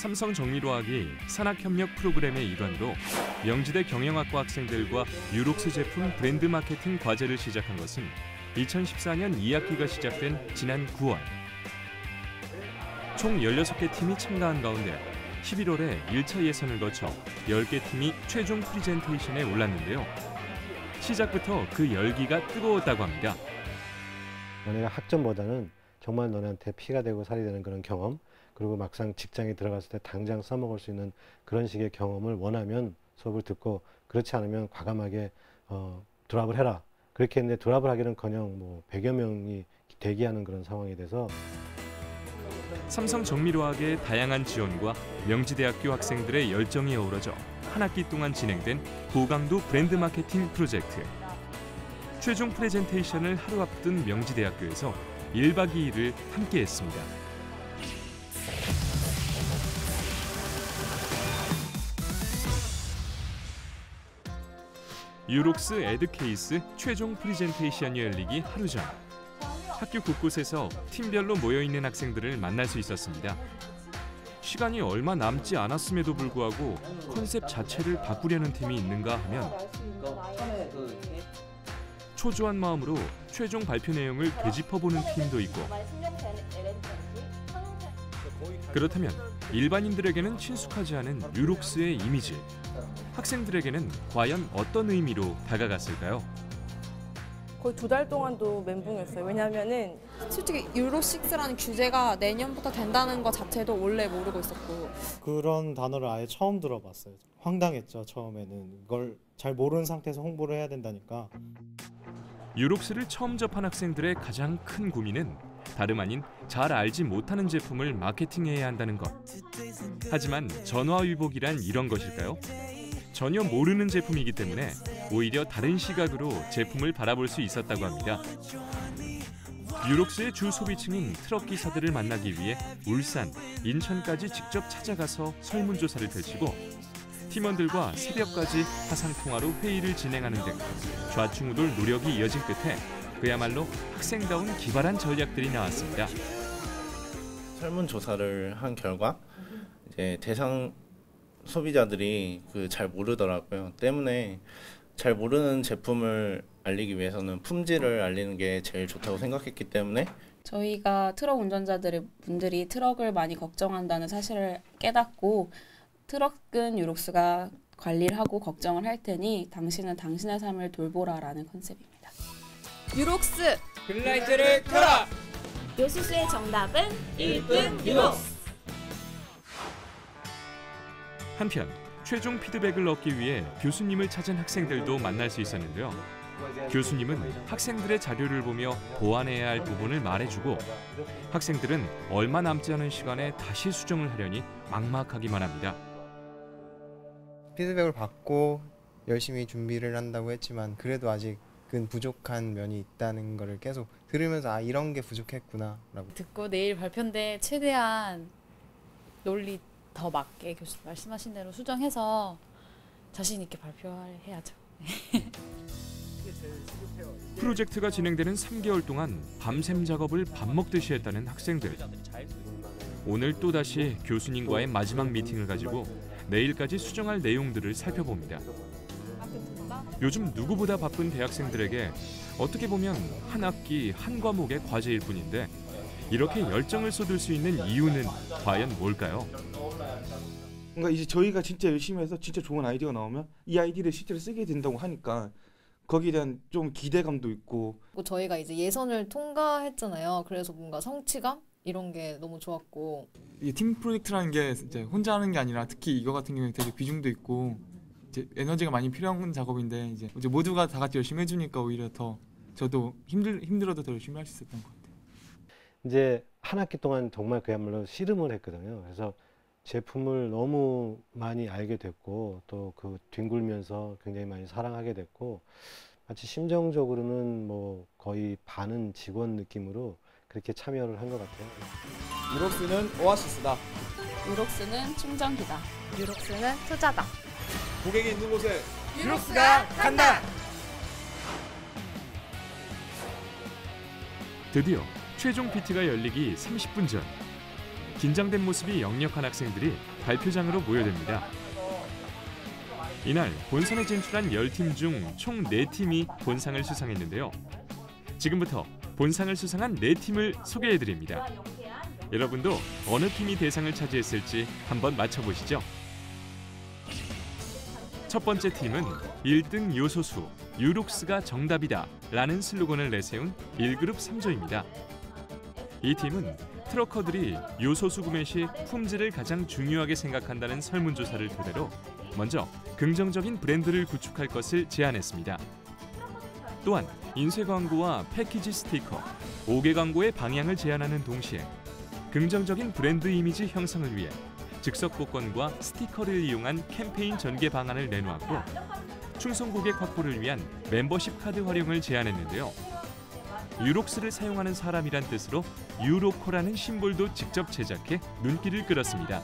삼성정밀화학이 산학협력 프로그램의 일환으로 명지대 경영학과 학생들과 유록스 제품 브랜드 마케팅 과제를 시작한 것은 2014년 2학기가 시작된 지난 9월. 총 16개 팀이 참가한 가운데 11월에 1차 예선을 거쳐 10개 팀이 최종 프리젠테이션에 올랐는데요. 시작부터 그 열기가 뜨거웠다고 합니다. 너네가 학점보다는 정말 너네한테 피가 되고 살이 되는 그런 경험, 그리고 막상 직장에 들어갔을 때 당장 써먹을 수 있는 그런 식의 경험을 원하면 수업을 듣고, 그렇지 않으면 과감하게 드랍을 해라. 그렇게 했는데 드랍을 하기는커녕 뭐 100여 명이 대기하는 그런 상황이 돼서 삼성정밀화학의 다양한 지원과 명지대학교 학생들의 열정이 어우러져 한 학기 동안 진행된 고강도 브랜드 마케팅 프로젝트. 최종 프레젠테이션을 하루 앞둔 명지대학교에서 1박 2일을 함께했습니다. 유록스 에드케이스 최종 프레젠테이션이 열리기 하루 전. 학교 곳곳에서 팀별로 모여있는 학생들을 만날 수 있었습니다. 시간이 얼마 남지 않았음에도 불구하고 컨셉 자체를 바꾸려는 팀이 있는가 하면 초조한 마음으로 최종 발표 내용을 되짚어보는 팀도 있고, 그렇다면 일반인들에게는 친숙하지 않은 유록스의 이미지, 학생들에게는 과연 어떤 의미로 다가갔을까요? 거의 2달 동안도 멘붕이었어요. 왜냐하면은 솔직히 유로6라는 규제가 내년부터 된다는 것 자체도 원래 모르고 있었고, 그런 단어를 아예 처음 들어봤어요. 황당했죠. 처음에는 이걸 잘 모르는 상태에서 홍보를 해야 된다니까. 유록스를 처음 접한 학생들의 가장 큰 고민은 다름 아닌 잘 알지 못하는 제품을 마케팅해야 한다는 것. 하지만 전화위복이란 이런 것일까요? 전혀 모르는 제품이기 때문에 오히려 다른 시각으로 제품을 바라볼 수 있었다고 합니다. 유록스의 주 소비층인 트럭 기사들을 만나기 위해 울산, 인천까지 직접 찾아가서 설문조사를 펼치고 팀원들과 새벽까지 화상통화로 회의를 진행하는 등 좌충우돌 노력이 이어진 끝에 그야말로 학생다운 기발한 전략들이 나왔습니다. 설문조사를 한 결과 이제 대상 소비자들이 잘 모르더라고요. 때문에 잘 모르는 제품을 알리기 위해서는 품질을 알리는 게 제일 좋다고 생각했기 때문에 저희가 트럭 분들이 트럭을 많이 걱정한다는 사실을 깨닫고, 트럭은 유록스가 관리를 하고 걱정을 할 테니 당신은 당신의 삶을 돌보라라는 컨셉입니다. 유록스! 글라이트를 켜라! 요수수의 정답은 1등 유록스! 한편 최종 피드백을 얻기 위해 교수님을 찾은 학생들도 만날 수 있었는데요. 교수님은 학생들의 자료를 보며 보완해야 할 부분을 말해주고, 학생들은 얼마 남지 않은 시간에 다시 수정을 하려니 막막하기만 합니다. 피드백을 받고 열심히 준비를 한다고 했지만 그래도 아직은 부족한 면이 있다는 거를 계속 들으면서 이런 게 부족했구나 라고. 듣고 내일 발표인데 최대한 논리 더 맞게 교수님 말씀하신 대로 수정해서 자신 있게 발표해야죠. 프로젝트가 진행되는 3개월 동안 밤샘 작업을 밥 먹듯이 했다는 학생들. 오늘 또다시 교수님과의 마지막 미팅을 가지고 내일까지 수정할 내용들을 살펴봅니다. 요즘 누구보다 바쁜 대학생들에게 어떻게 보면 한 학기 한 과목의 과제일 뿐인데 이렇게 열정을 쏟을 수 있는 이유는 과연 뭘까요? 그러니까 이제 저희가 진짜 열심히 해서 진짜 좋은 아이디어가 나오면 이 아이디어를 실제로 쓰게 된다고 하니까 거기에 대한 좀 기대감도 있고. 저희가 이제 예선을 통과했잖아요. 그래서 뭔가 성취감? 이런 게 너무 좋았고. 이 팀 프로젝트라는 게 이제 혼자 하는 게 아니라 특히 이거 같은 경우에 되게 비중도 있고 이제 에너지가 많이 필요한 작업인데 이제 모두가 다 같이 열심히 해주니까 오히려 더 저도 힘들어도 더 열심히 할 수 있었던 것 같아요. 이제 한 학기 동안 정말 그야말로 씨름을 했거든요. 그래서 제품을 너무 많이 알게 됐고 또 그 뒹굴면서 굉장히 많이 사랑하게 됐고, 마치 심정적으로는 뭐 거의 반은 직원 느낌으로 그렇게 참여를 한 것 같아요. 유록스는 오아시스다. 유록스는 충전기다. 유록스는 투자다. 고객이 있는 곳에 유록스가 간다! 드디어 최종 PT가 열리기 30분 전. 긴장된 모습이 역력한 학생들이 발표장으로 모여듭니다. 이날 본선에 진출한 10팀 중 총 4팀이 본상을 수상했는데요. 지금부터 본상을 수상한 4팀을 소개해드립니다. 여러분도 어느 팀이 대상을 차지했을지 한번 맞춰보시죠. 첫 번째 팀은 1등 요소수, 유록스가 정답이다 라는 슬로건을 내세운 1그룹 3조입니다. 이 팀은 트럭커들이 요소수 구매 시 품질을 가장 중요하게 생각한다는 설문조사를 토대로 먼저 긍정적인 브랜드를 구축할 것을 제안했습니다. 또한 인쇄 광고와 패키지 스티커, 5개 광고의 방향을 제안하는 동시에 긍정적인 브랜드 이미지 형성을 위해 즉석 복권과 스티커를 이용한 캠페인 전개 방안을 내놓았고 충성 고객 확보를 위한 멤버십 카드 활용을 제안했는데요. 유록스를 사용하는 사람이란 뜻으로 유로코라는 심볼도 직접 제작해 눈길을 끌었습니다.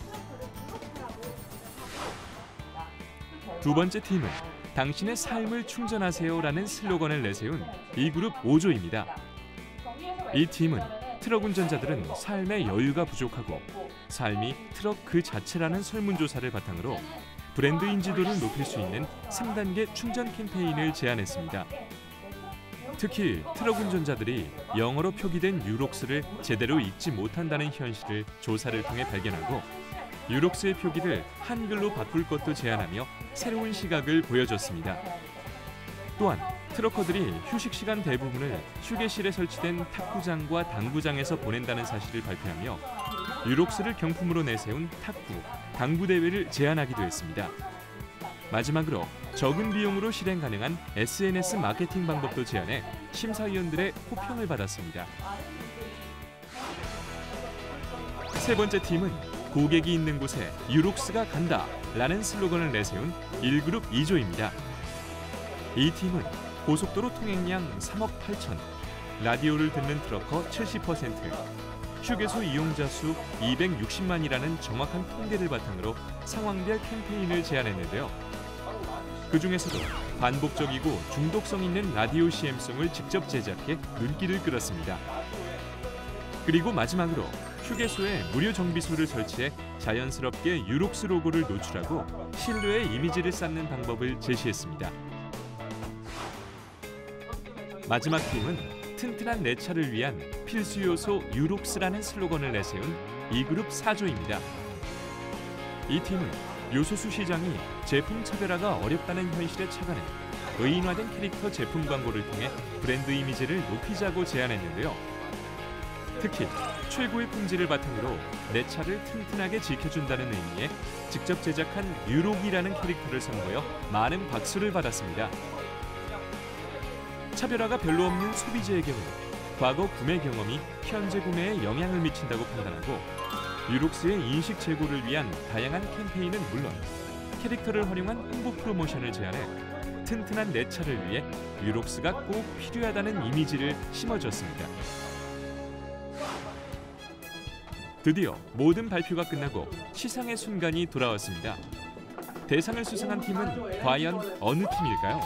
두 번째 팀은 당신의 삶을 충전하세요라는 슬로건을 내세운 2그룹 5조입니다. 이 팀은 트럭 운전자들은 삶의 여유가 부족하고 삶이 트럭 그 자체라는 설문조사를 바탕으로 브랜드 인지도를 높일 수 있는 3단계 충전 캠페인을 제안했습니다. 특히 트럭 운전자들이 영어로 표기된 유록스를 제대로 읽지 못한다는 현실을 조사를 통해 발견하고 유록스의 표기를 한글로 바꿀 것도 제안하며 새로운 시각을 보여줬습니다. 또한 트럭커들이 휴식 시간 대부분을 휴게실에 설치된 탁구장과 당구장에서 보낸다는 사실을 발표하며 유록스를 경품으로 내세운 탁구, 당구 대회를 제안하기도 했습니다. 마지막으로 적은 비용으로 실행 가능한 SNS 마케팅 방법도 제안해 심사위원들의 호평을 받았습니다. 세 번째 팀은 고객이 있는 곳에 유록스가 간다 라는 슬로건을 내세운 1그룹 2조입니다. 이 팀은 고속도로 통행량 3억 8천, 라디오를 듣는 트럭커 70%, 휴게소 이용자 수 260만이라는 정확한 통계를 바탕으로 상황별 캠페인을 제안했는데요. 그 중에서도 반복적이고 중독성 있는 라디오 CM송을 직접 제작해 눈길을 끌었습니다. 그리고 마지막으로 휴게소에 무료 정비소를 설치해 자연스럽게 유록스 로고를 노출하고 신뢰의 이미지를 쌓는 방법을 제시했습니다. 마지막 팀은 튼튼한 내 차를 위한 필수 요소 유록스라는 슬로건을 내세운 2그룹 4조입니다. 이 팀은 요소수 시장이 제품 차별화가 어렵다는 현실에 착안해 의인화된 캐릭터 제품 광고를 통해 브랜드 이미지를 높이자고 제안했는데요. 특히 최고의 품질을 바탕으로 내 차를 튼튼하게 지켜준다는 의미에 직접 제작한 유록이라는 캐릭터를 선보여 많은 박수를 받았습니다. 차별화가 별로 없는 소비자의 경우 과거 구매 경험이 현재 구매에 영향을 미친다고 판단하고 유록스의 인식 제고를 위한 다양한 캠페인은 물론 캐릭터를 활용한 홍보 프로모션을 제안해 튼튼한 내 차를 위해 유록스가 꼭 필요하다는 이미지를 심어줬습니다. 드디어 모든 발표가 끝나고 시상의 순간이 돌아왔습니다. 대상을 수상한 팀은 과연 어느 팀일까요?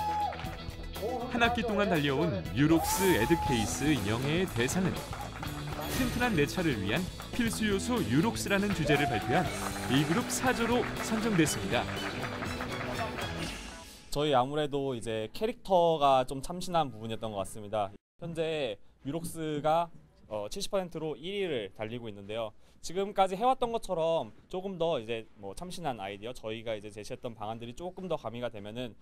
한 학기 동안 달려온 유록스 에드케이스 영예의 대상은 튼튼한 내 차를 위한 필수 요소 유록스라는 주제를 발표한 2그룹 4조로 선정됐습니다. 저희 아무래도 이제 캐릭터가 좀 참신한 부분이었던 것 같습니다. 현재 유록스가 70%로 1위를 달리고 있는데요. 지금까지 해왔던 것처럼 조금 더 이제 뭐 참신한 아이디어, 저희가 이제 제시했던 방안들이 조금 더 가미가 되면은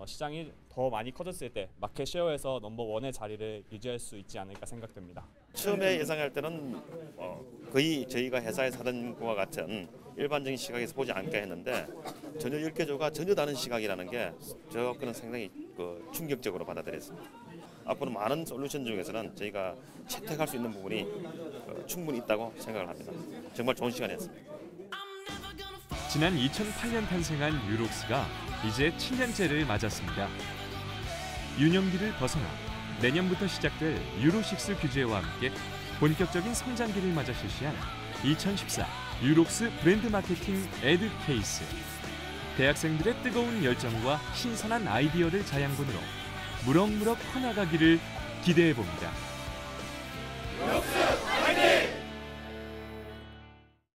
시장이 더 많이 커졌을 때 마켓 쉐어에서 넘버1의 자리를 유지할 수 있지 않을까 생각됩니다. 처음에 예상할 때는 거의 저희가 회사에서 하던 것과 같은 일반적인 시각에서 보지 않을까 했는데 전혀 10개조가 전혀 다른 시각이라는 게 저는 상당히 충격적으로 받아들였습니다. 앞으로 많은 솔루션 중에서는 저희가 채택할 수 있는 부분이 충분히 있다고 생각을 합니다. 정말 좋은 시간이었습니다. 지난 2008년 탄생한 유록스가 이제 7년째를 맞았습니다. 유년기를 벗어나 내년부터 시작될 유로6 규제와 함께 본격적인 성장기를 맞아 실시한 2014 유록스 브랜드 마케팅 에드 케이스. 대학생들의 뜨거운 열정과 신선한 아이디어를 자양분으로 무럭무럭 커나가기를 기대해 봅니다.